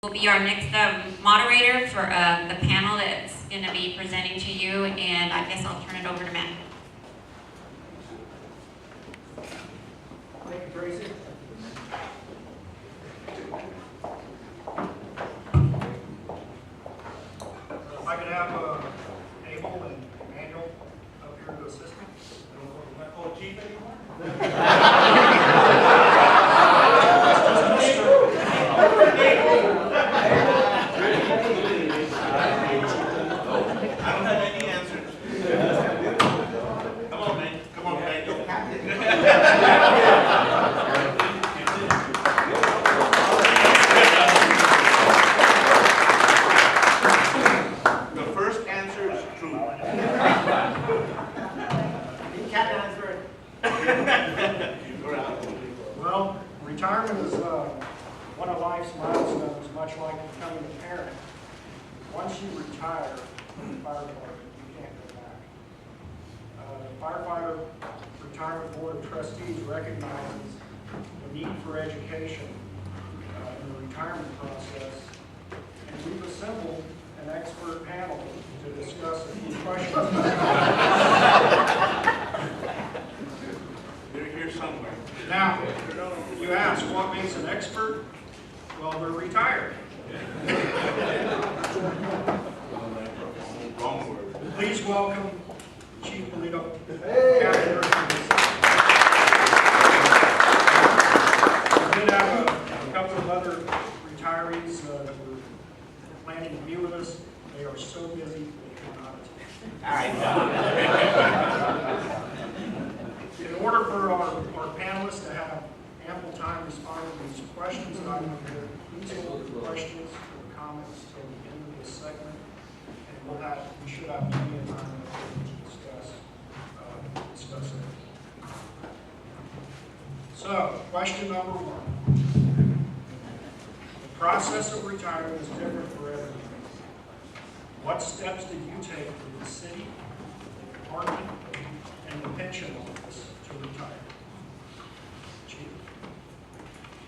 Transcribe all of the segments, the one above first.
Will be our next moderator for the panel that's going to be presenting to you, and I guess I'll turn it over to Matt. Thank you, Tracy. If I could have Abel and Manuel up here to assist me. Don't want to call chief anymore. Well, retirement is one of life's milestones, much like becoming a parent. Once you retire from the fire department, you can't go back. The Firefighter Retirement Board of Trustees recognizes the need for education in the retirement process, and we've assembled an expert panel to discuss a few questions. They're here somewhere. Now, you ask, what makes an expert? Well, they're retired. Wrong word. Please welcome Chief Polito. We did have a couple of other retirees that were planning to be with us. They are so busy, they cannot attend. In order for our panelists to have ample time to respond to these questions that I'm going to please hold your questions or comments till the end of this segment, and we should have plenty of time to discuss it. So, question number one. The process of retirement is different for everyone. What steps did you take with the city, the department, and the pension office to retire? Chief.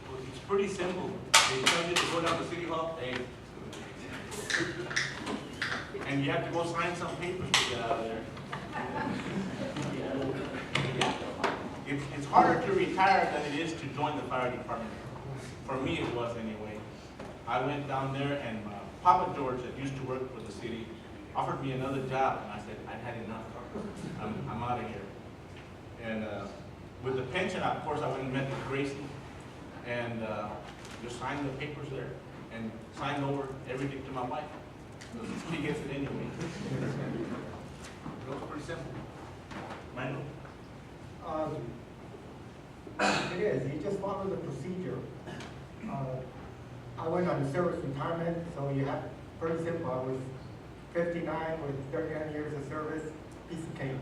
Well, it's pretty simple. They tell you to go down to City Hall, and you have to go sign some papers to get out of there. It's harder to retire than it is to join the fire department. For me, it was anyway. I went down there, and Papa George, that used to work for the city, offered me another job, and I said, I've had enough. I'm out of here. And with the pension, of course, I went and met with Gracie, and just signed the papers there, and signed over everything to my wife. She gets it anyway. It was pretty simple. Manuel? It is. You just follow the procedure. I went on service retirement, so you have pretty simple. I was 59 with 39 years of service, piece of cake.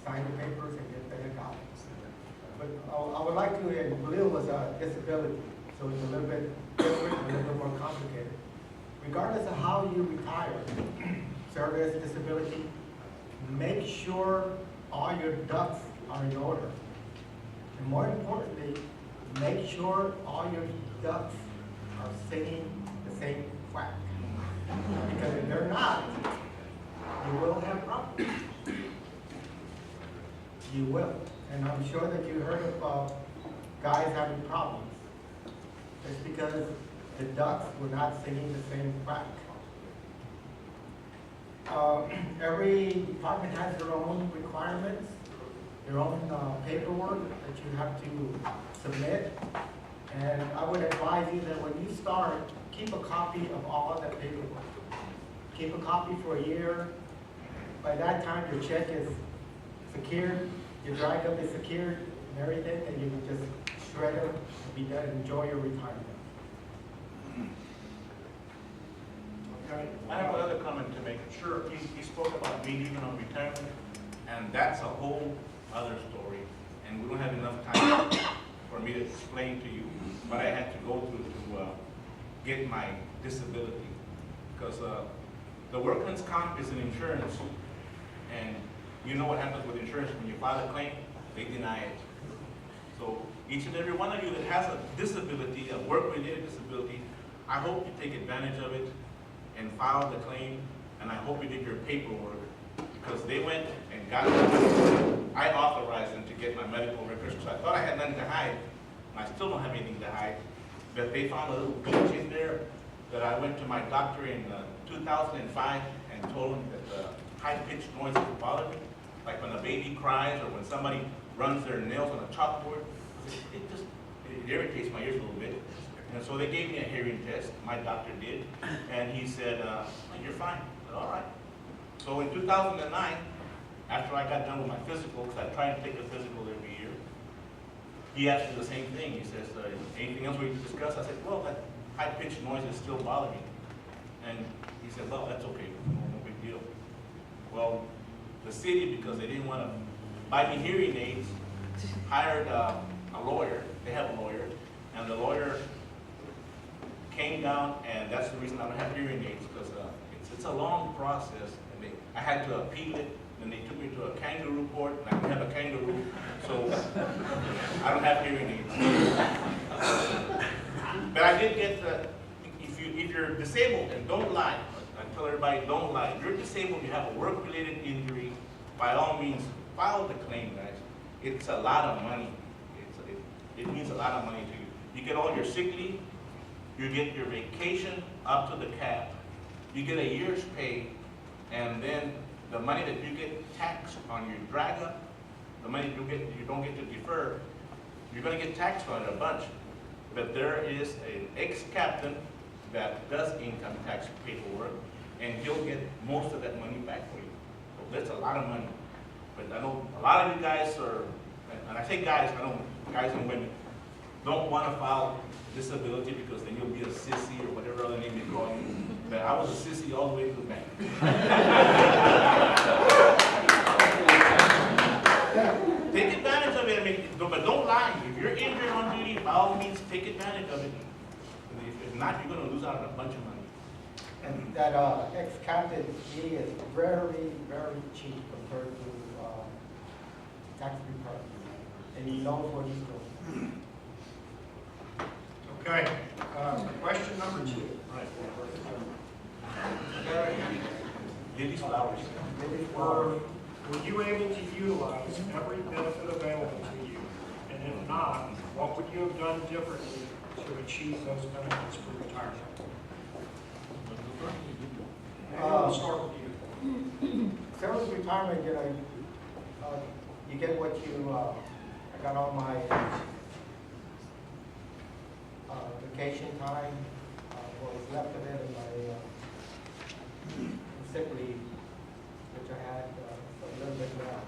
Sign the papers and get the heck out. But I would like to, and Lil was a disability, so it's a little bit different, a little bit more complicated. Regardless of how you retire, service, disability, make sure all your ducks are in order. And more importantly, make sure all your ducks are singing the same quack. Because if they're not, you will have problems. You will. And I'm sure that you heard of guys having problems. It's because the ducks were not singing the same quack. Every department has their own requirements, their own paperwork that you have to submit. And I would advise you that when you start, keep a copy of all of that paperwork. Keep a copy for a year. By that time, your check is secured, your dry cup is secured, and everything, and you can just shred it and be done and enjoy your retirement. Okay. I have another comment to make. Sure, he spoke about me leaving on retirement, and that's a whole other story. And we don't have enough time for me to explain to you what I had to go through to get my disability. Because the workman's comp is an insurance, and you know what happens with insurance. When you file a claim, they deny it. So each and every one of you that has a disability, a work-related disability, I hope you take advantage of it and file the claim, and I hope you did your paperwork, because they went and got it. I authorized them to get my medical records, so I thought I had nothing to hide, and I still don't have anything to hide. But they found a little glitch in there that I went to my doctor in 2005 and told him that the high-pitched noise would bother me, like when a baby cries or when somebody runs their nails on a chalkboard. It irritates my ears a little bit. And so they gave me a hearing test, my doctor did, and he said, you're fine. I said, all right. So in 2009, after I got done with my physical, because I try to take a physical every year, he asked me the same thing. He says, anything else we can discuss? I said, well, that high-pitched noise is still bothering me. And he said, well, that's okay, no big deal. Well, the city, because they didn't want to buy me hearing aids, hired a lawyer. They have a lawyer, and the lawyer came down, and that's the reason I don't have hearing aids, because it's a long process. And I had to appeal it, and they took me to a kangaroo court, and I don't have a kangaroo, so I don't have hearing aids. But I did get if you're disabled, and don't lie, I tell everybody, don't lie. If you're disabled, you have a work-related injury, by all means, file the claim, guys. It's a lot of money. It means a lot of money to you. You get all your sick leave, you get your vacation up to the cap, you get a year's pay, and then the money that you get taxed on your drag up, the money you don't get to defer, you're going to get taxed on it a bunch. But there is an ex-captain that does income tax paperwork, and he'll get most of that money back for you. So that's a lot of money. But I know a lot of you guys are, and I say guys, I know guys and women, don't want to file disability because then you'll be a sissy or whatever other name they call you. But I was a sissy all the way to the bank. Take advantage of it. I mean, but don't lie. If you're injured on duty, by all means, take advantage of it. If not, you're going to lose out on a bunch of money. And that ex-captain, he is very, very cheap compared to tax department. And he knows what he's doing. Okay, question number 2. Right. Lily's flowers. Were you able to utilize every benefit available to you? And if not, what would you have done differently to achieve those benefits for retirement? I'll start with you. Service retirement, you get what you, I got all my vacation time, what was left of it, and my sick leave, which I had a little bit more.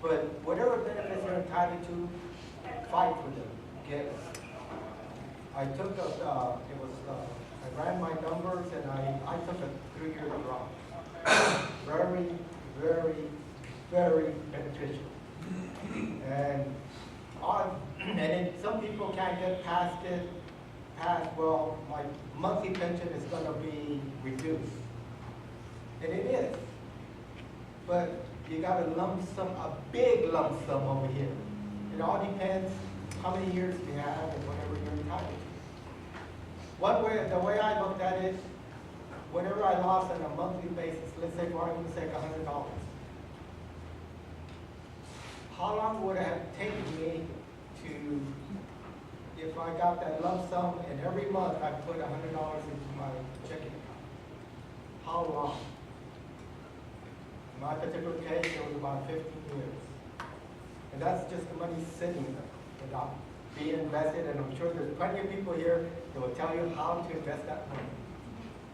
But whatever benefits you're entitled to, fight for them, get them. I took I ran my numbers, and I took a 3-year drop. Very, very, very beneficial. And then some people can't get past it, well, my monthly pension is going to be reduced. And it is. But you got a lump sum, a big lump sum over here. It all depends how many years you have and whatever you're entitled to. The way I looked at it, whatever I lost on a monthly basis, let's say for argument's sake, $100. How long would it have taken me to, if I got that lump sum and every month I put $100 into my checking account? How long? In my particular case, it was about 15 years. And that's just the money sitting there without being invested. And I'm sure there's plenty of people here that will tell you how to invest that money.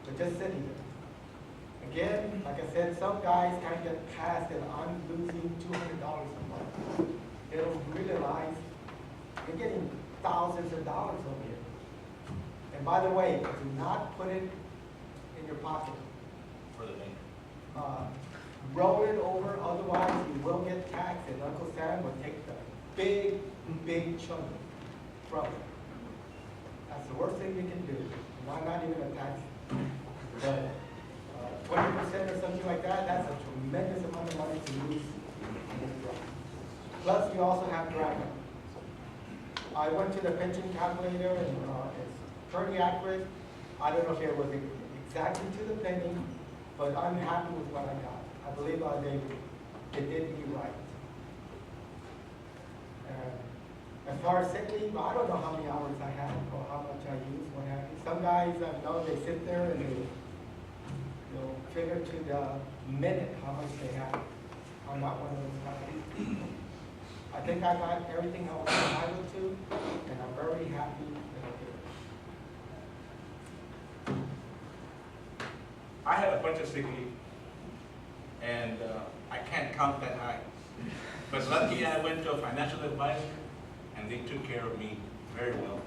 But just sitting there. Again, like I said, some guys can't get past it. I'm losing $200 a month. They don't realize you're getting thousands of dollars over here. And by the way, do not put it in your pocket. For the bank. Roll it over, otherwise you will get taxed, and Uncle Sam will take the big, big chunk from it. That's the worst thing you can do. Not even a tax. But 20% or something like that, that's a tremendous amount of money to lose. Plus, you also have drag-up. I went to the pension calculator, and it's pretty accurate. I don't know if it was exactly to the penny, but I'm happy with what I got. I believe they did me right. As far as sick leave, I don't know how many hours I have or how much I use, what have you. Some guys I know, they sit there and they, figure to the minute how much they have. I'm not one of those guys. I think I got everything I was entitled to, and I'm very happy that I did. I had a bunch of sick leave, and I can't count that high. But lucky I went to a financial advisor, and they took care of me very well.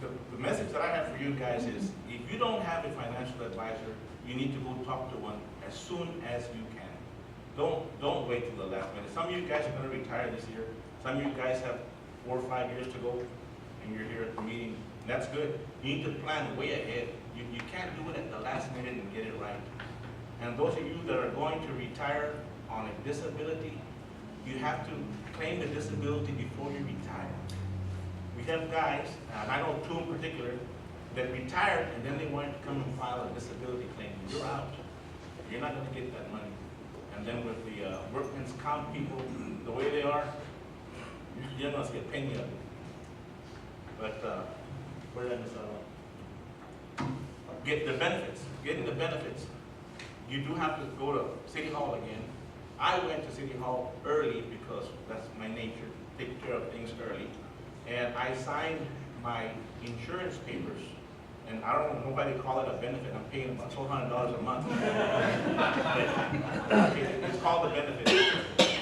So the message that I have for you guys is, if you don't have a financial advisor, you need to go talk to one as soon as you can. Don't wait till the last minute. Some of you guys are going to retire this year. Some of you guys have 4 or 5 years to go, and you're here at the meeting. That's good. You need to plan way ahead. You can't do it at the last minute and get it right. And those of you that are going to retire on a disability, you have to claim the disability before you retire. We have guys, and I know 2 in particular, that retired and then they wanted to come and file a disability claim. You're out. You're not going to get that money. And then with the workman's comp people, the way they are, you're not going to see a penny of it. But where did I miss out on? Get the benefits. Getting the benefits. You do have to go to City Hall again. I went to City Hall early because that's my nature, take care of things early. And I signed my insurance papers. And I don't know, nobody call it a benefit. I'm paying about $1,200 a month. It's called a benefit.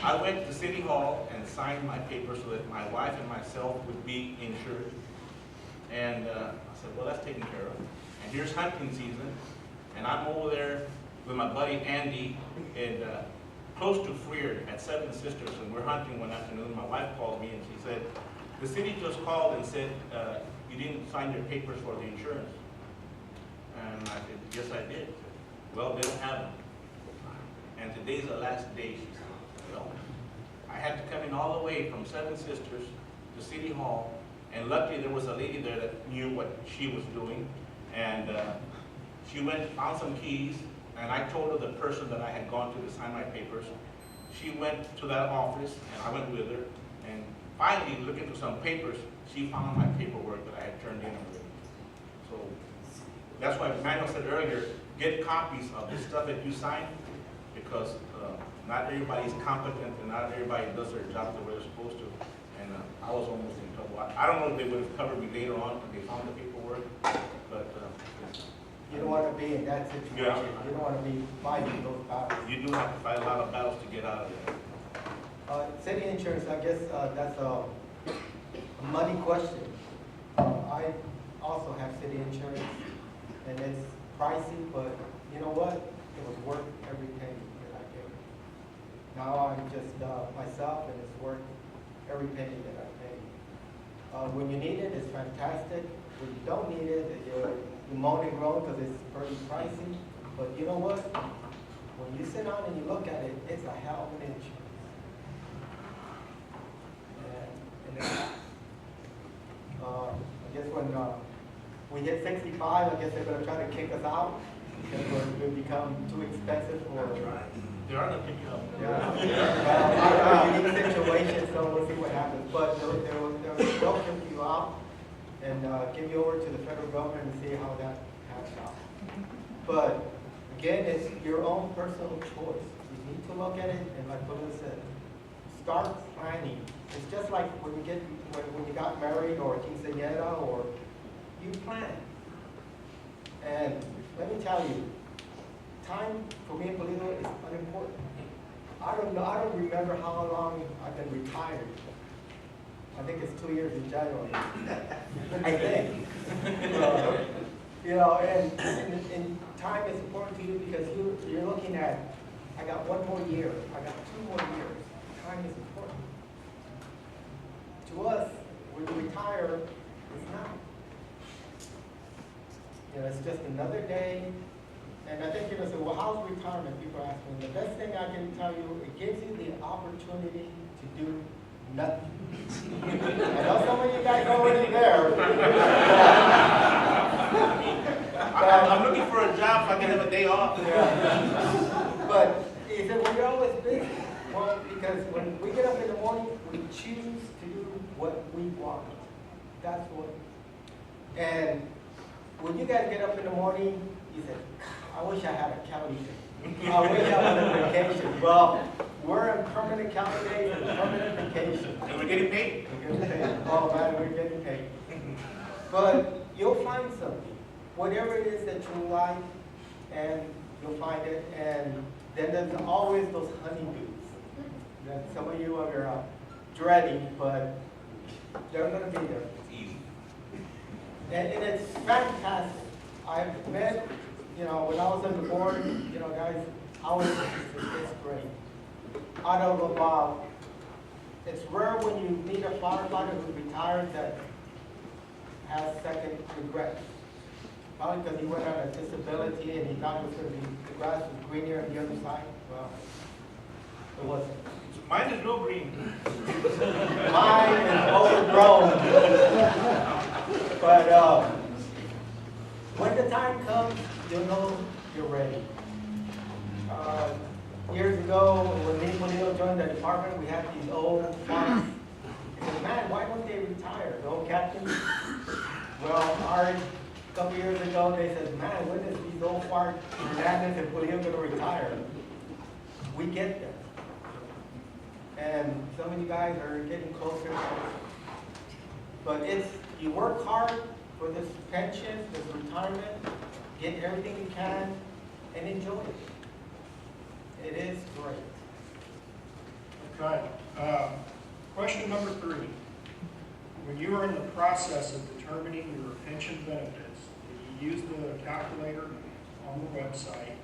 I went to City Hall and signed my papers so that my wife and myself would be insured. And I said, well, that's taken care of. And here's hunting season. And I'm over there with my buddy Andy and close to Freer at Seven Sisters. And we're hunting one afternoon. My wife called me and she said, the city just called and said, you didn't sign your papers for the insurance. And I said, yes, I did. Well, they don't have them. And today's the last day, she said. Well, I had to come in all the way from Seven Sisters to City Hall, and luckily there was a lady there that knew what she was doing, and she went, found some keys, and I told her the person that I had gone to sign my papers. She went to that office, and I went with her, and finally, looking through some papers, she found my paperwork that I had turned in already. So that's why Manuel said earlier, get copies of the stuff that you signed, because not everybody's competent and not everybody does their job the way they're supposed to. And I was almost in trouble. I don't know if they would have covered me later on when they found the paperwork, but you don't want to be in that situation. Yeah. You don't want to be fighting those battles. you do have to fight a lot of battles to get out of there. City insurance, I guess that's a money question. I also have city insurance, and it's pricey, but you know what? It was worth every penny that I gave. Now I'm just myself, and it's worth every penny that I paid. When you need it, it's fantastic. When you don't need it, you moan and groan because it's pretty pricey. But you know what? When you sit down and you look at it, it's a hell of an insurance. I guess when we hit 65, I guess they're going to try to kick us out because we become too expensive for. There are no picking up. Yeah. Unique situation, so we'll see what happens. But they'll kick you out and give you over to the federal government and see how that pans out. But again, it's your own personal choice. You need to look at it, and like Belinda said, start planning. It's just like when you got married or quinceañera, or you plan. And let me tell you, time for me and Polito is unimportant. I don't remember how long I've been retired. I think it's 2 years in January. I think. You know, and time is important to you because you're looking at, I got 1 more year, I got 2 more years. Time is important. To us, when you retire, it's not. You know, it's just another day. And I think you're going to say, well, how's retirement? People ask me. The best thing I can tell you, it gives you the opportunity to do nothing. I know some of you guys are already there. I'm looking for a job so I can have a day off. Yeah. But he said, well, you're always busy. Well, because when we get up in the morning, we choose to do what we want. That's what. And when you guys get up in the morning, you say, I wish I had a county day. I wish I was on vacation. Well, we're on permanent county days and permanent vacation. And we're getting paid. We're getting paid. Oh man, we're getting paid. But you'll find something, whatever it is that you like, and you'll find it. And then there's always those honeydews that some of you are dreading, but they're going to be there. It's easy. And it's fantastic. I've met, when I was on the board, guys, it's great. Out of about, it's rare when you meet a firefighter who retires that has second regrets. Probably because he went on a disability and he thought it was going to be, the grass was greener on the other side. Well, it wasn't. Mine is real green. Mine is overgrown. But when the time comes, you'll know you're ready. Years ago, when me and Monil joined the department, we had these old farms. I said, man, why don't they retire? The old captains. Well, a couple years ago, they said, man, when is these old farm Hernandez and Monil going to retire? We get there. And some of you guys are getting closer. But you work hard for this pension, this retirement, get everything you can, and enjoy it. It is great. Okay. Question number 3. When you were in the process of determining your pension benefits, did you use the calculator on the website?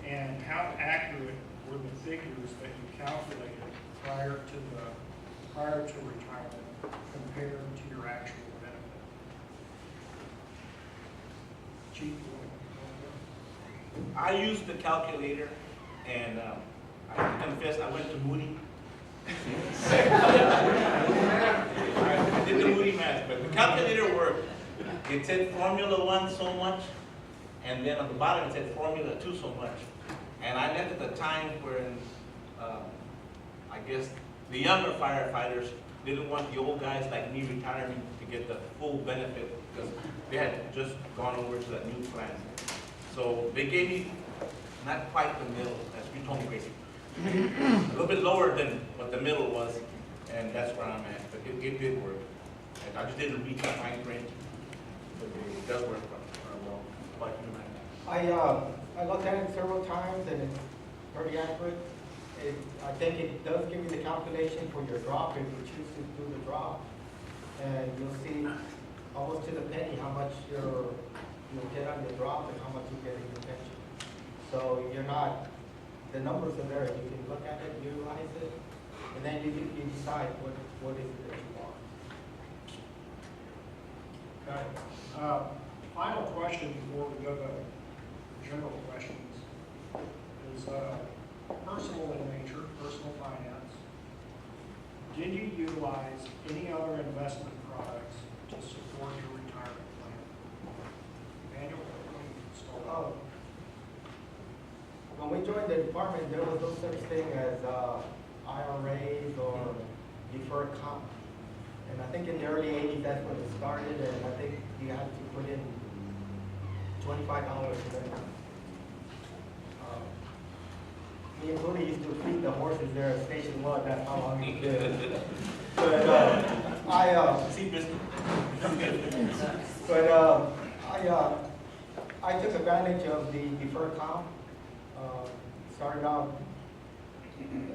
And how accurate were the figures that you calculated prior to retirement compared to your actual benefit? Chief, I used the calculator, and I confess I went to Moody. I did the Moody math, but the calculator worked. It said Formula 1 so much, and then on the bottom it said Formula 2 so much. And I lived at the time when, I guess, the younger firefighters didn't want the old guys like me retiring to get the full benefit because they had just gone over to that new plan. So they gave me not quite the middle, as you told me, Gracie. A little bit lower than what the middle was, and that's where I'm at. But it did work. And I just didn't reach that fine print, but it does work well. But I looked at it several times, and it's pretty accurate. I think it does give you the calculation for your drop if you choose to do the drop. And you'll see almost to the penny how much you'll get on your drop and how much you get in your pension. So the numbers are there. You can look at it, utilize it, and then you decide what is it that you want. Okay. Final question before we go to general questions is personal in nature, personal finance. Did you utilize any other investment products to support your retirement plan? Manuel, start. When we joined the department, there was no such thing as IRAs or deferred comp. And I think in the early 80s, that's when it started, and I think you had to put in $25 for that. Me and Tony used to feed the horses there at Station 1, that's how long we did it. But I took advantage of the deferred comp. Started out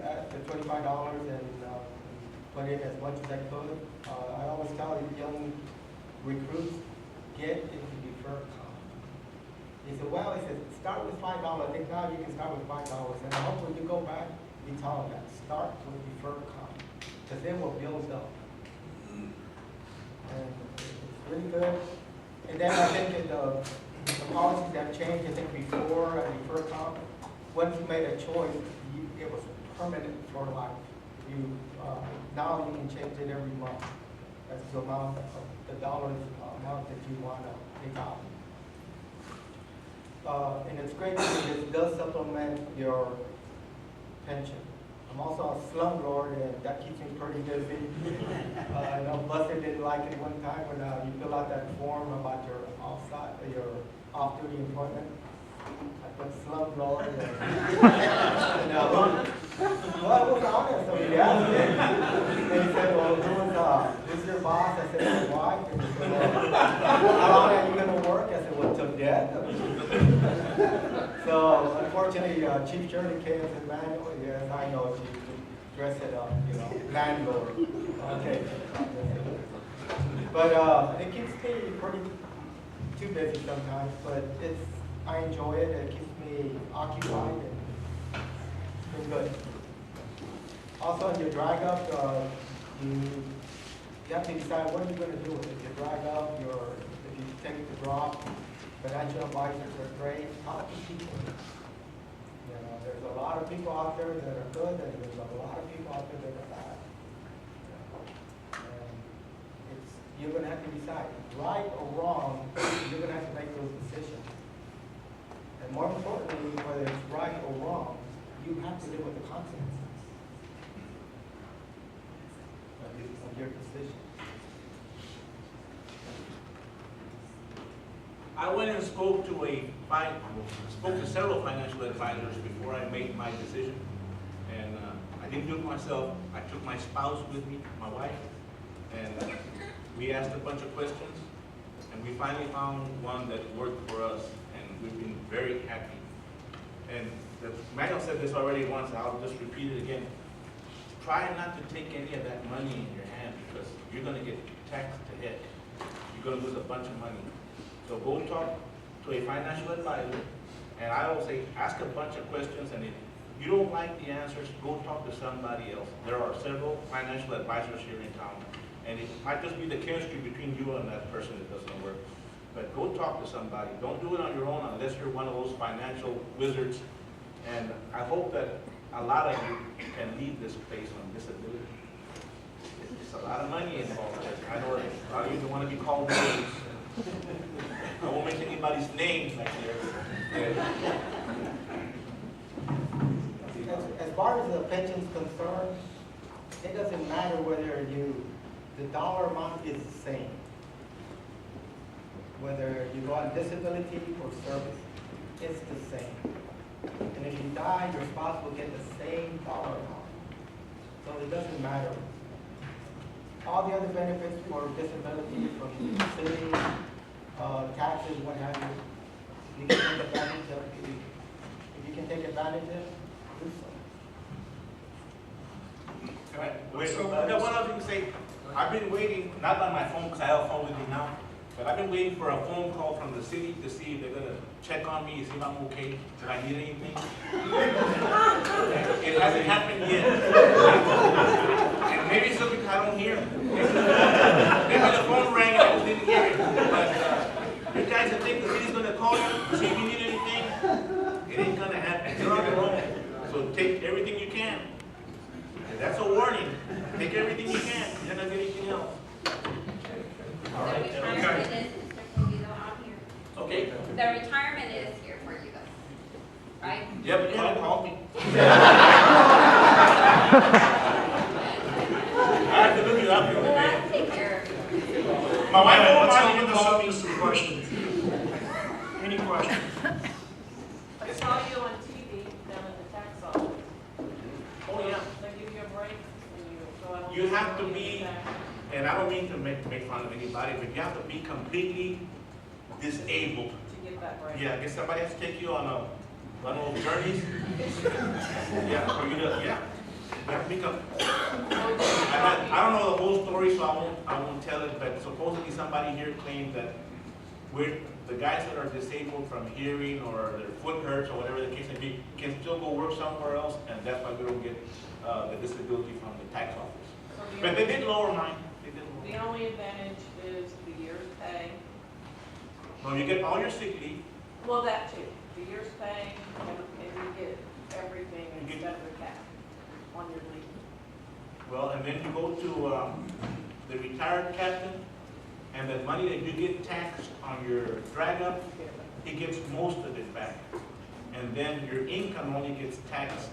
at the $25 and put in as much as I could. I always tell young recruits, get into deferred comp. He said, well, he said, start with $5. I think now you can start with $5. And I hope when you go back, you tell them that. Start with deferred comp. Because then we'll build up. And it's really good. And then I think the policies have changed. I think before deferred comp, once you made a choice, it was permanent for life. Now you can change it every month. That's the amount of the dollars amount that you want to take out. and it's great because it does supplement your pension. I'm also a slumlord, and that keeps me pretty busy. I know Buster didn't like it one time when you fill out that form about your off-duty employment. I put slumlord. Well, I was honest, so he asked me. And he said, well, who's your boss? I said, my wife. And he said, well, how long are you going to work? I said, well, till death. So, unfortunately, Chief Shirley came and said, Manuel, yes, I know, Chief, dress it up, landlord. Okay. But it keeps me pretty too busy sometimes, but I enjoy it. It keeps me occupied and it's been good. Also, in your drag up, you have to decide what are you going to do with it. Your drag up, if you take the drop, financial advisors are great. Talk to people. There's a lot of people out there that are good, and there's a lot of people out there that are bad. And you're going to have to decide, right or wrong. You're going to have to make those decisions. And more importantly, whether it's right or wrong, you have to live with the consequences of your decision. I went and spoke to several financial advisors before I made my decision. And I didn't do it myself. I took my spouse with me, my wife, and we asked a bunch of questions. And we finally found one that worked for us, and we've been very happy. And Manuel said this already once, and I'll just repeat it again. Try not to take any of that money in your hand, because you're going to get taxed to heck. You're going to lose a bunch of money. So go talk to a financial advisor, and I always say, ask a bunch of questions, and if you don't like the answers, go talk to somebody else. There are several financial advisors here in town, and it might just be the chemistry between you and that person that doesn't work. But go talk to somebody. Don't do it on your own unless you're one of those financial wizards. And I hope that a lot of you can leave this place on disability. It's a lot of money involved. I know that a lot of you don't want to be called names. I won't mention anybody's name back here. As far as the pension's concerned, it doesn't matter whether the dollar amount is the same. Whether you go on disability or service, it's the same. And if you die, your spouse will get the same dollar amount. So it doesn't matter. All the other benefits for disability from the city, taxes, what have you can take advantage of. If you can take advantage of it, do so. Wait, I got one other thing to say. I've been waiting, not on my phone because I have a phone with me now, but I've been waiting for a phone call from the city to see if they're going to check on me, see if I'm okay, if I need anything. It hasn't happened yet. And maybe it's because I don't hear them. Maybe the phone rang and I just didn't hear it. But you guys think the city's going to call you, see if you need anything, it ain't going to happen. You're on your own. So take everything you can. And that's a warning. Take everything you can. You're not going to get anything else. All right. The retirement is, Mr. Candido, out here. Okay? The retirement is here for you though, right? Yeah, but you haven't called me. I have to look you up here, Well, okay? I'll take care of you. My wife won't Let's mind open you this call up me. to some questions. Any questions? I saw you on TV down in the tax office. Oh, yeah. They give you a break when you go out. You have to be, and I don't mean to make fun of anybody, but you have to be completely disabled. To get that break. Yeah, I guess somebody has to take you on one of those journeys. Yeah, for you to, yeah. You have to become, I don't know the whole story, so I won't tell it, but supposedly somebody here claimed that the guys that are disabled from hearing or their foot hurts or whatever the case may be, can still go work somewhere else, and that's why we don't get the disability from the tax office. So But they did lower mine. They did lower the mine. only advantage is the year's pay. No, you get all your sick leave. Well, that too. The year's pay, and you get everything You get- instead of the cap on your leave. Well, and then you go to the retired captain, and the money that you get taxed on your drag up, he gets most of it back. And then your income only gets taxed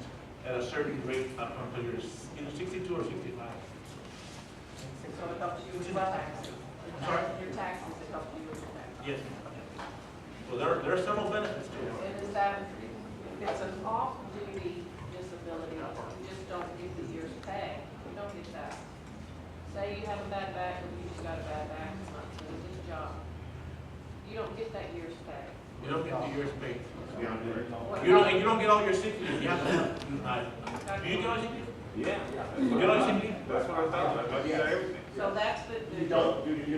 at a certain rate up until you're either 62 or 65. So it helps you with well? I'm sorry? Your taxes, it helps you with your taxes. Yes. So there are several benefits to it. And is that, if it's an off-duty disability, you just don't get the year's pay, you don't get that. Say you have a bad back, or you just got a bad back, it's not doing this job, you don't get that year's pay. You don't get the year's pay. What- You don't get all your sick leave. You have to, do you get all your sick leave? Yeah. You get all your sick leave? That's what I thought. I get everything. So that's the. You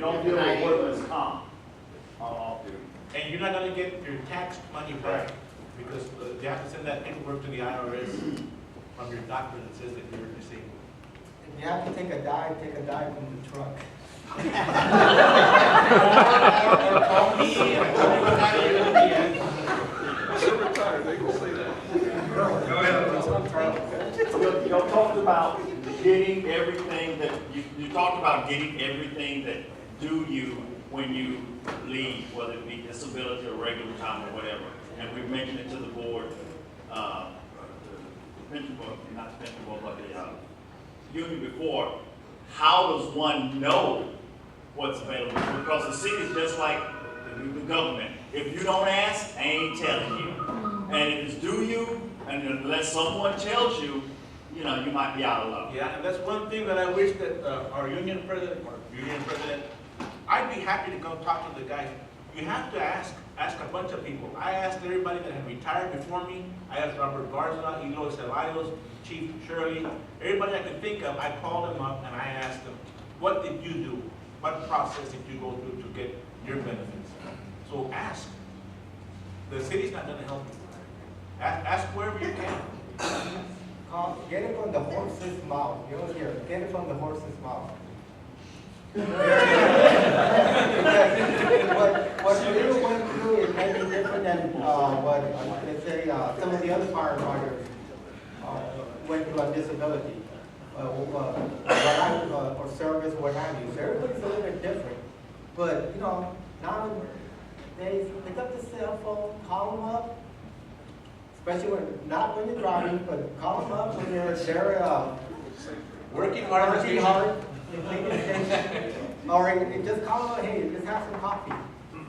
don't get a workman's comp on off duty. And you're not gonna get your tax money back, because they have to send that paperwork to the IRS from your doctor that says that you're disabled. If you have to take a dive from the truck. Or call me, and tell me what time you're gonna be at. They're retired, they can say that. You talked about getting everything that, you talked about getting everything that due you when you leave, whether it be disability or regular time or whatever. And we mentioned it to the board, the pension board, not the pension board, but the union before. How does one know what's available? Because the city is just like the government. If you don't ask, I ain't telling you. And if it's due you, and unless someone tells you, you know, you might be out of luck. Yeah, and that's one thing that I wish that our union president, I'd be happy to go talk to the guys. You have to ask a bunch of people. I asked everybody that had retired before me. I asked Robert Garza, Eloy Ceballos, Chief Shirley, everybody I could think of. I called them up and I asked them, what did you do? What process did you go through to get your benefits? So ask. The city's not gonna help you. Ask wherever you can. Get it from the horse's mouth. You don't hear it. Get it from the horse's mouth. What we went through is maybe different than what, let's say, some of the other firefighters went through on disability. Or service, what have you. So everybody's a little bit different. But, you know, nowadays, pick up the cell phone, call them up. Especially not when you're driving, but call them up when you're there, Working hard. working hard. Or just call them, hey, let's have some coffee.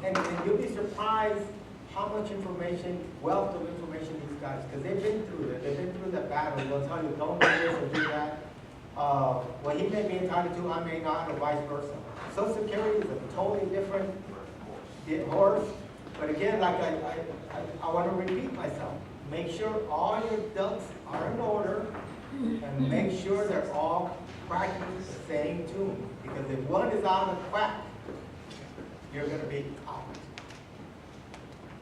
And you'll be surprised how much information, wealth of information these guys, because they've been through it. They've been through that battle. They'll tell you, don't do this or do that. What he may be entitled to, I may not, or vice versa. Social Security is a totally different horse. But again, like I want to repeat myself. Make sure all your ducks are in order, and make sure they're all cracking the same tune. Because if one is out of whack, you're going to be out.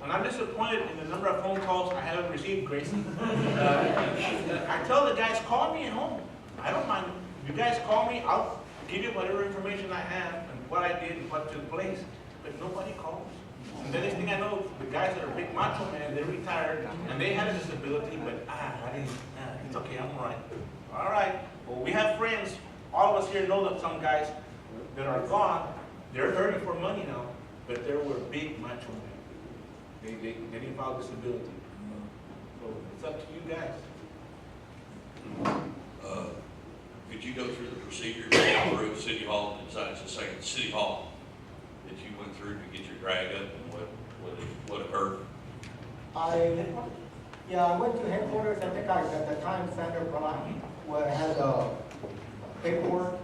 And I'm disappointed in the number of phone calls I haven't received, Gracie. I tell the guys, call me at home. I don't mind. If you guys call me, I'll give you whatever information I have and what I did and what took place. But nobody calls. And the next thing I know, the guys that are big macho man, they're retired and they had a disability, but it's okay, I'm all right. All right. Well, we have friends. All of us here know that some guys that are gone, they're hurting for money now, but they were big macho men. They didn't file disability. So it's up to you guys. Could you go through the procedure through City Hall and decide to say City Hall that you went through to get your drag up and what occurred? I went to headquarters. I think at the time Sandra Black had paperwork,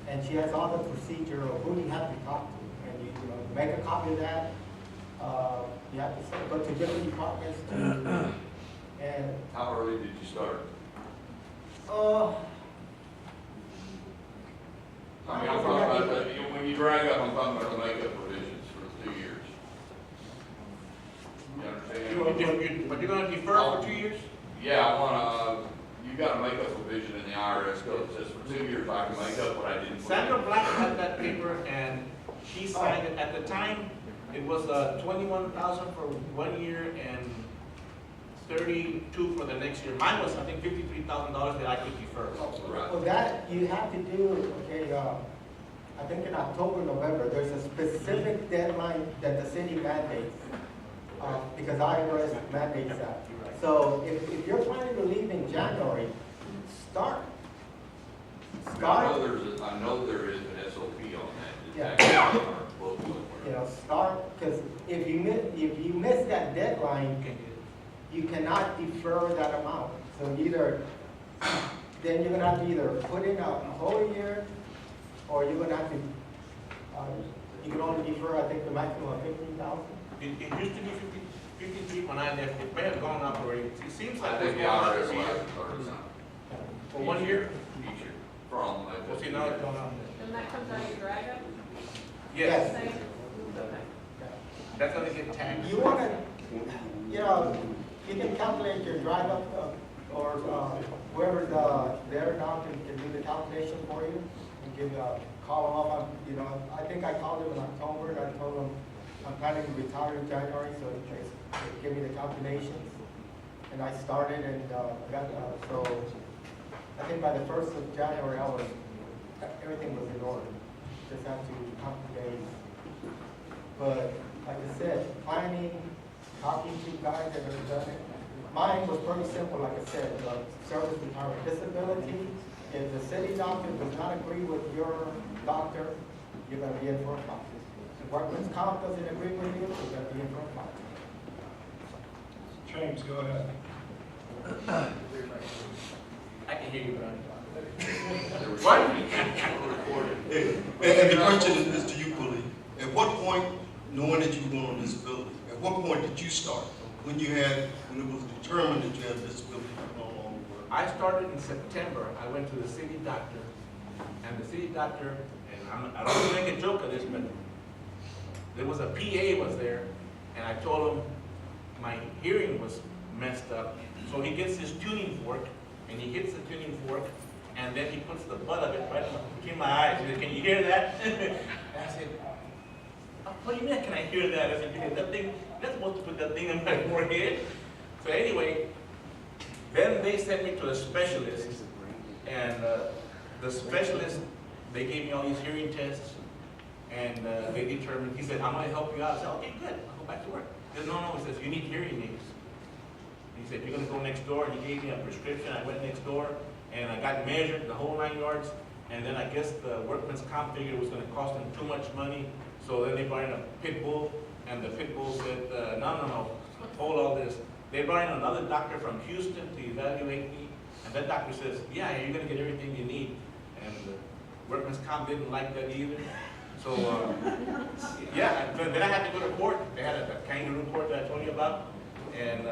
and she has all the procedure of who you have to talk to, and you make a copy of that. You have to go to different departments and How early did you start? I mean, I'm talking about, when you drag up, I'm talking about the makeup provisions for 2 years. You understand? But you're going to defer for 2 years? Yeah, I wanna, you got a makeup provision in the IRS code that says for 2 years I can make up what I didn't. Sandra Black had that paper and she signed it. At the time, it was $21,000 for 1 year and $32,000 for the next year. Mine was, I think, $53,000 that I could defer. Right. well, that you have to do. Okay, I think in October, November, there's a specific deadline that the city mandates, because IRS mandates that. So if you're planning to leave in January, start. I know there is an SOP on that. Yeah. Exactly. You know, start, because if you miss that deadline, you cannot defer that amount. So then you're gonna have to either put in a whole year, or you're gonna have to, you can only defer, I think, the maximum of 15,000. It used to be 53 when I left. It may have gone up already. It seems like I it's think gone the up IRS every will year. have to start For 1 year? each year. From. Well, see, now it's gone up. And that comes out of your drag up? Yes, Same? Okay. that's gonna get taxed. You wanna, you know, you can calculate your drive up, or whoever's there now can do the calculation for you, and give you a call them up. You know, I think I called them in October, and I told them I'm planning to retire in January, so they give me the calculations. And I started and so I think by the 1st of January, everything was in order. Just have to count the days. But like I said, planning, talking to guys that have done it. Mine was pretty simple, like I said, service retirement disability. If the city doctor does not agree with your doctor, you're gonna be in for a fine. If workman's comp doesn't agree with you, you're gonna be in for a fine. James, go ahead. I can hear you, Brian. And the question is to you, Willie. At what point, knowing that you were going on disability, at what point did you start? When it was determined that you had a disability, you no longer work? I started in September. I went to the city doctor, and the city doctor, and I don't want to make a joke of this, but there was a PA was there, and I told him my hearing was messed up. So he gets his tuning fork, and he hits the tuning fork, and then he puts the butt of it right between my eyes. He said, "Can you hear that?" And I said, "Oh, what do you mean, can I hear that?" I said, "That thing, you're not supposed to put that thing in my forehead." So anyway, then they sent me to a specialist, and the specialist, they gave me all these hearing tests, and they determined, he said, "I'm going to help you out." I said, "Okay, good, I'll go back to work." He said, "No, he says, you need hearing aids." He said, "You're going to go next door," and he gave me a prescription. I went next door, and I got measured the whole 9 yards, and then I guess the workman's comp figured it was going to cost them too much money, so then they brought in a pit bull, and the pit bull said, no, hold all this. They brought in another doctor from Houston to evaluate me, and that doctor says, "Yeah, you're going to get everything you need," and the workman's comp didn't like that either. So, yeah, then I had to go to court. They had a kangaroo court that I told you about, and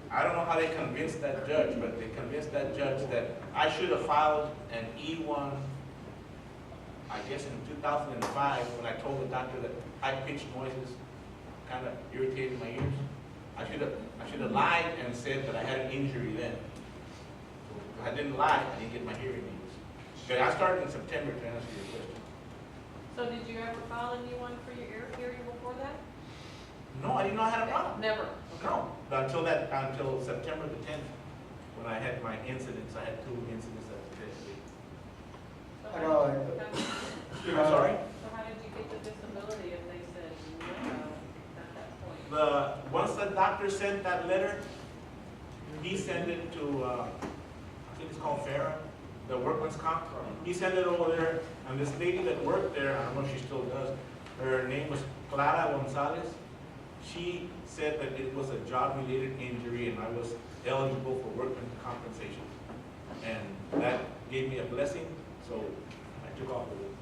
I don't know how they convinced that judge, but they convinced that judge that I should have filed an E1, I guess in 2005, when I told the doctor that high-pitched noises kind of irritated my ears. I should have lied and said that I had an injury then. If I didn't lie, I didn't get my hearing aids. Okay, I started in September to answer your question. So did you ever file a new one for your ear hearing before that? No, I didn't know I had a problem. Never? No, until September the 10th, when I had my incidents. I had 2 incidents that day. So I how know, did you- I'm sorry? So how did you get the disability if they said no at that point? Once the doctor sent that letter, he sent it to, I think it's called FARA, the workman's comp. He sent it over there, and this lady that worked there, I don't know if she still does, her name was Clara Gonzalez. She said that it was a job-related injury and I was eligible for workman's compensation. And that gave me a blessing, so I took off with it.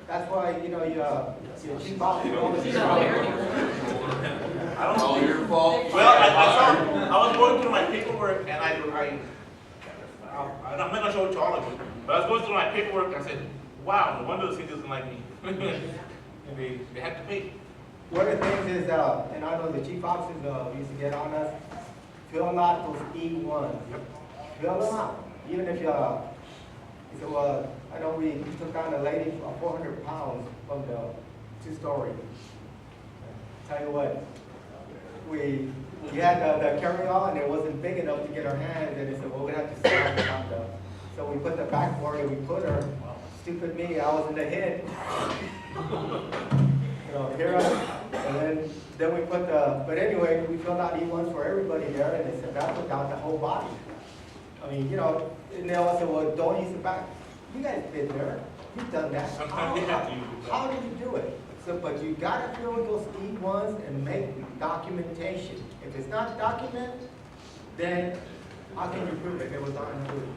That's why, you know, your chief officer always. She's not there anymore. I don't All know. your fault. Well, I was going through my paperwork and I'm not gonna show it to all of you, but I was going through my paperwork and I said, wow, no wonder the city doesn't like me. And they had to pay. One of the things is, and I know the chief officers used to get on us, fill out those E1s. Fill them out. Even if he said, well, I know we took down a lady of 400 pounds from the 2-story. Tell you what, we had the carry-on and it wasn't big enough to get her hands, and they said, well, we have to slide it on the. So we put the backboard and we put her stupid me, I was in the head. You know, here and then we put the, but anyway, we filled out E1s for everybody there, and they said that without the whole body. I mean, you know, and they all said, well, don't use the back. You guys been there, you've done that. Sometimes you have to use it. How did you do it? So, but you gotta fill in those E1s and make documentation. If it's not documented, then how can you prove it? It was on duty.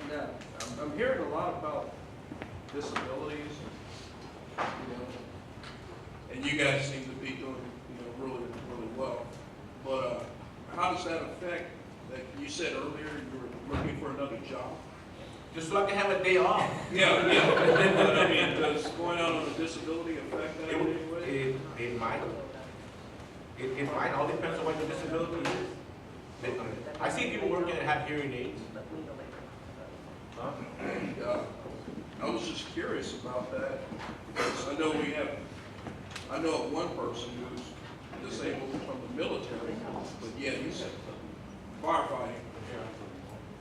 Now, I'm hearing a lot about disabilities, you know, and you guys seem to be doing, really, really well. But how does that affect, like you said earlier, you were looking for another job? Just so I can have a day off. Yeah. But I mean, does going out on a disability affect that in any way? It might. It might, all depends on what the disability is. I see people working that have hearing aids. And I was just curious about that, because I know of one person who's disabled from the military, but yet he's firefighting,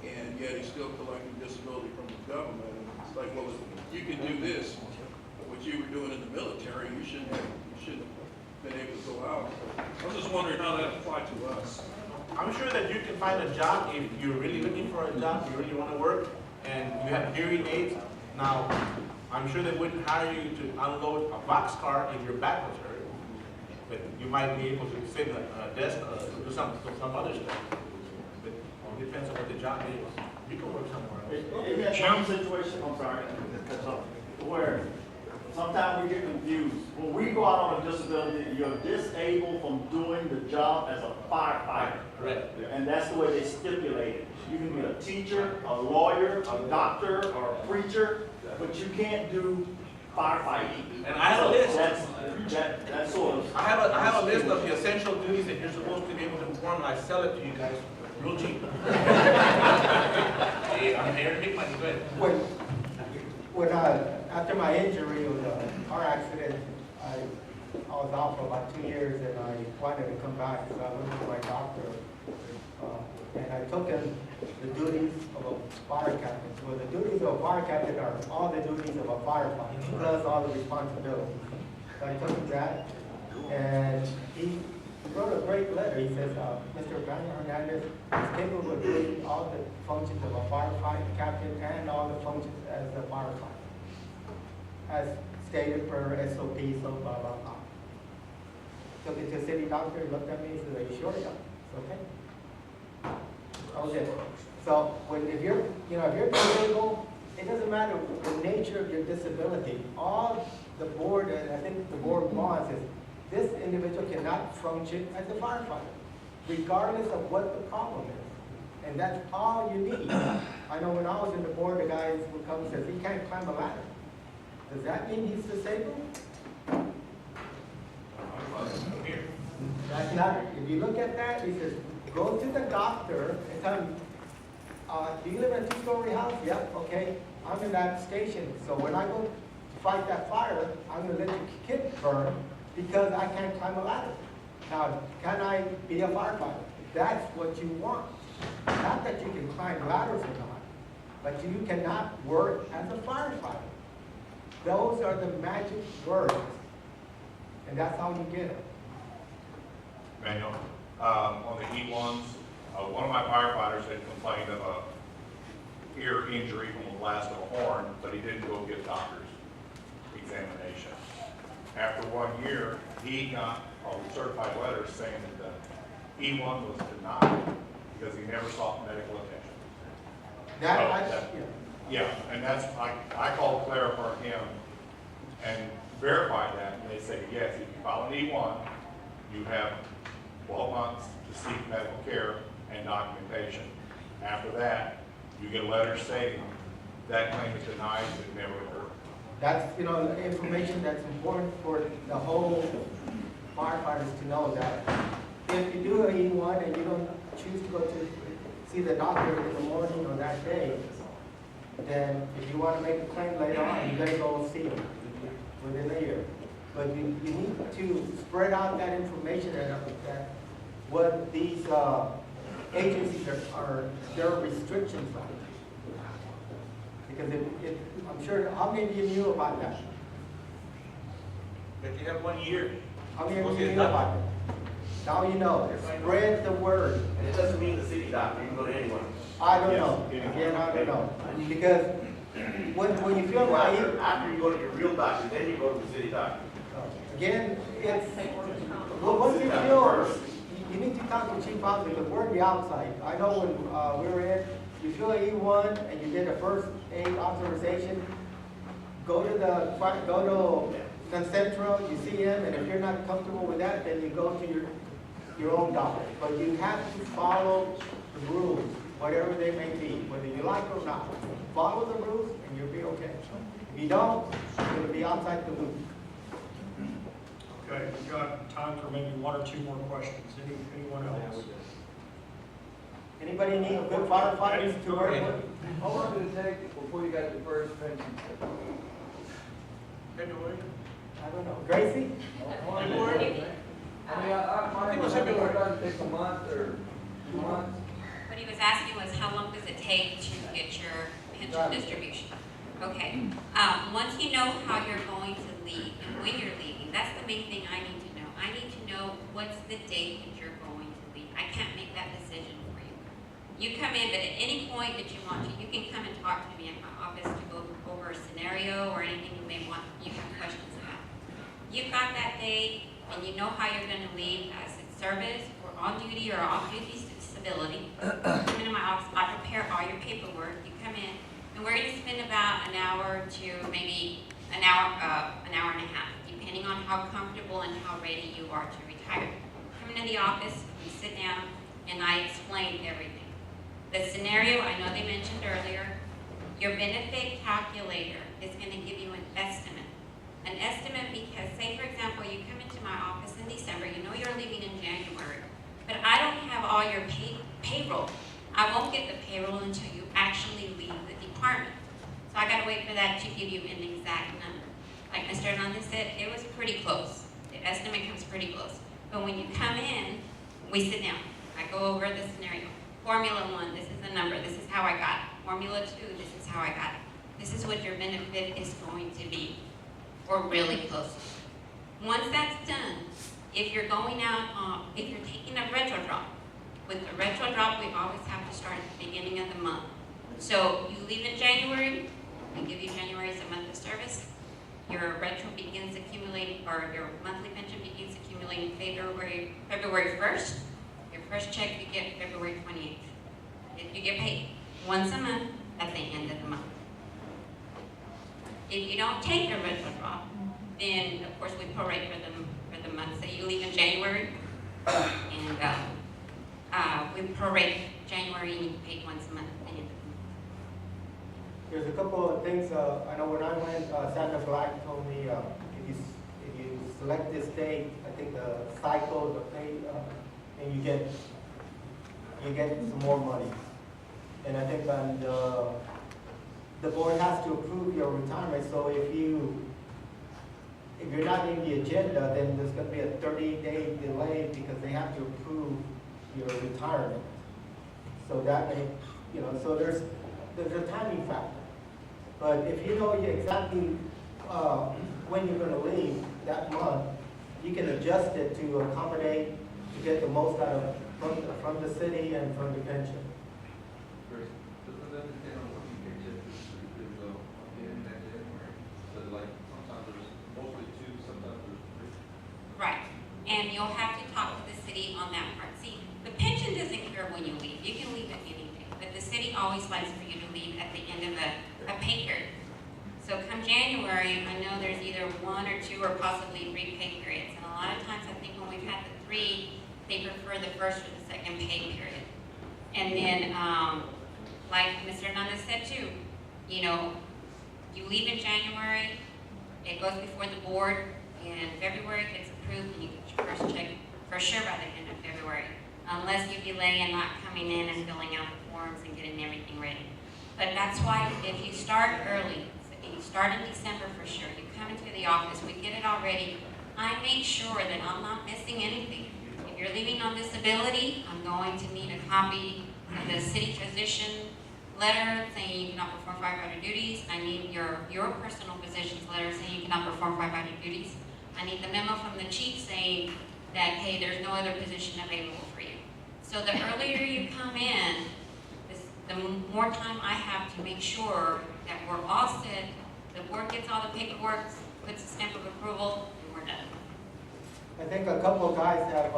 and yet he's still collecting disability from the government. And it's like, well, if you can do this, what you were doing in the military, you shouldn't have been able to go out. I was just wondering how that applied to us. I'm sure that you can find a job if you're really looking for a job, you really want to work, and you have hearing aids. Now, I'm sure they wouldn't hire you to unload a boxcar if your back was hurt, but you might be able to sit at a desk or do some other stuff. But it depends on what the job is. You can work somewhere else. In that one situation, I'm sorry, where sometimes we get confused. When we go out on a disability, you're disabled from doing the job as a firefighter. Correct. And that's the way they stipulate it. You can be a teacher, a lawyer, a doctor, or a preacher, but you can't do firefighting. And I have a list. That's sort of. I have a list of the essential duties that you're supposed to be able to perform, and I sell it to you guys real cheap. Hey, I'm here to make money. Go ahead. When after my injury, it was a car accident, I was out for about 2 years, and I wanted to come back, so I went to my doctor, and I took him the duties of a fire captain. Well, the duties of a fire captain are all the duties of a firefighter, plus all the responsibilities. So I took him that, and he wrote a great letter. He says, Mr. Daniel Hernandez is capable of doing all the functions of a firefighter captain and all the functions as a firefighter, as stated per SOP, so blah, blah, blah. Took it to the city doctor, he looked at me, he said, are you sure? Yeah, it's okay. That was it. So if you're disabled, it doesn't matter the nature of your disability. All the board, and I think the board wants is, this individual cannot function as a firefighter, regardless of what the problem is. And that's all you need. I know when I was in the board, the guys would come and say, he can't climb a ladder. Does that mean he's disabled? Here. That's not, if you look at that, he says, go to the doctor and tell him, do you live in a 2-story house? Yep, okay. I'm in that station. So when I go to fight that fire, I'm going to let your kid burn because I can't climb a ladder. Now, can I be a firefighter? That's what you want. Not that you can climb ladders or not, but you cannot work as a firefighter. Those are the magic words. And that's how you get them. Manuel, on the E1s, one of my firefighters had complained of a ear injury from the blast of a horn, but he didn't go get doctor's examination. After 1 year, he got a certified letter saying that the E1 was denied because he never sought medical attention. Yeah, and that's, I called Clara for him and verified that, and they say, yes, if you file an E1, you have 12 months to seek medical care and documentation. After that, you get a letter stating that claim is denied, it never occurred. That's, information that's important for the whole firefighters to know that if you do an E1 and you don't choose to go to see the doctor in the morning or that day, then if you want to make a claim later on, you better go see him within a year. But you need to spread out that information that what these agencies are, their restrictions are. Because I'm sure, how many of you knew about that? But you have 1 year. How many of you knew about it? Now you know, spread the word. And it doesn't mean the city doctor, you can go to anyone. I don't know, again, I don't know, because when you feel like, After you go to your real doctor, then you go to the city doctor. again, it's, well, once you feel, you need to talk to Chief Bosley, because we're on the outside. I know when we were in, you feel E1 and you get a first aid authorization, go to Central, you see him, and if you're not comfortable with that, then you go to your own doctor. But you have to follow the rules, whatever they may be, whether you like it or not. Follow the rules and you'll be okay. If you don't, you're gonna be outside the loop. Okay, we've got time for maybe one or two more questions. Anyone else? Anybody need good firefighters to work with? How long did it take before you got your first pension? February? I don't know. Gracie? February? I mean, I think it was think February. it takes a month or 2 months. What he was asking was how long does it take to get your pension distribution? Okay, once you know how you're going to leave and when you're leaving, that's the main thing I need to know. I need to know what's the date that you're going to leave. I can't make that decision for you. You come in, but at any point that you want to, you can come and talk to me in my office to go over a scenario or anything you may want, you have questions about. You've got that date, and you know how you're going to leave as in service or on duty or off duty disability. Come into my office, I prepare all your paperwork. You come in, and we're going to spend about an hour to maybe an hour and a half, depending on how comfortable and how ready you are to retire. Come into the office, we sit down, and I explain everything. The scenario, I know they mentioned earlier, your benefit calculator is going to give you an estimate. An estimate because, say for example, you come into my office in December, you know you're leaving in January, but I don't have all your payroll. I won't get the payroll until you actually leave the department. So I gotta wait for that to give you an exact number. Like Mr. Hernandez said, it was pretty close. The estimate comes pretty close. But when you come in, we sit down. I go over the scenario. Formula 1, this is the number, this is how I got it. Formula 2, this is how I got it. This is what your benefit is going to be, or really close. Once that's done, if you're going out, if you're taking a retro drop, with the retro drop, we always have to start at the beginning of the month. So you leave in January, we give you January as a month of service. Your retro begins accumulating, or your monthly pension begins accumulating February 1st. Your first check you get February 28th. You get paid once a month at the end of the month. If you don't take a retro drop, then of course we prorate for the months that you leave in January, and we prorate January and you get paid once a month at the end of the month. There's a couple of things, I know when I went, Sandra Black told me, if you select this date, I think the cycle, the pay, and you get some more money. And I think the board has to approve your retirement, so if you're not in the agenda, then there's gonna be a 30-day delay because they have to approve your retirement. So that may, so there's a timing factor. But if you know exactly when you're gonna leave that month, you can adjust it to accommodate, to get the most out of, from the city and from the pension. Right, and you'll have to talk to the city on that part. See, the pension doesn't care when you leave. You can leave at any day, but the city always likes for you to leave at the end of a pay period. So come January, I know there's either 1 or 2 or possibly 3 pay periods. And a lot of times, I think when we've had the 3, they prefer the first or the second pay period. And then, like Mr. Hernandez said too, you leave in January, it goes before the board, in February it gets approved, and you get your first check for sure by the end of February, unless you delay in not coming in and filling out the forms and getting everything ready. But that's why if you start early, if you start in December for sure, you come into the office, we get it all ready, I make sure that I'm not missing anything. If you're leaving on disability, I'm going to need a copy of the city transition letter saying you cannot perform firefighter duties. I need your personal physician's letter saying you cannot perform firefighter duties. I need the memo from the chief saying that, hey, there's no other position available for you. So the earlier you come in, the more time I have to make sure that we're all set, the board gets all the paperwork, puts a stamp of approval, and we're done. I think a couple of guys have,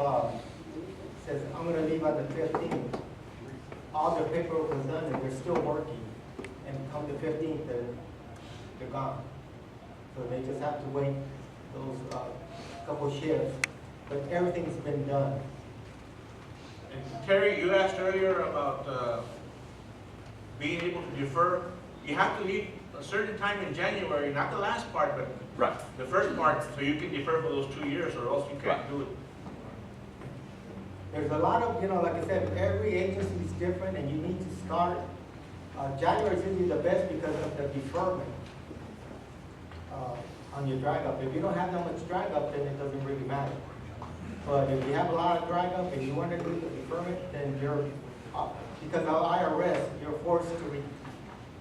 says, I'm gonna leave on the 15th. All the paperwork was done and they're still working. And come the 15th, they're gone. So they just have to wait those, couple shifts. But everything's been done. And Terry, you asked earlier about being able to defer. You have to leave a certain time in January, not the last part, but Right. the first part, so you can defer for those 2 years, or else you can't do it. There's a lot of, like I said, every agency is different and you need to start, January is usually the best because of the deferment on your drag up. If you don't have that much drag up, then it doesn't really matter. But if you have a lot of drag up and you want to do the deferment, then you're, because of IRS, you're forced to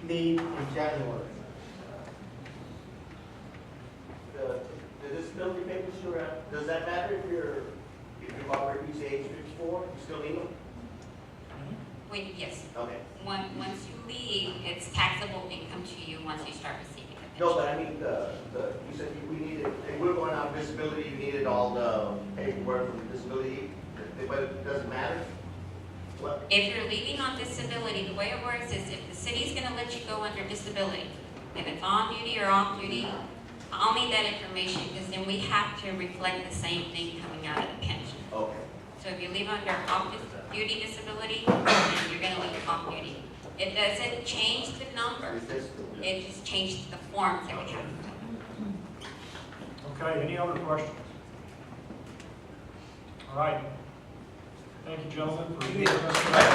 leave in January. The disability papers you have, does that matter if you've already reached age 54, you still need them? Yes. Okay. Once you leave, it's taxable income to you once you start receiving it. No, but I mean, you said we needed, if we're going on disability, you needed all the paperwork from disability, but it doesn't matter? What? If you're leaving on disability, the way it works is if the city's gonna let you go under disability, if it's on duty or off duty, I'll need that information because then we have to reflect the same thing coming out of the pension. Okay. So if you leave under off-duty disability, then you're gonna leave off duty. It doesn't change the number, it just changes the forms that we have to fill out. Okay, any other questions? All right. Thank you, gentlemen, for being with us tonight.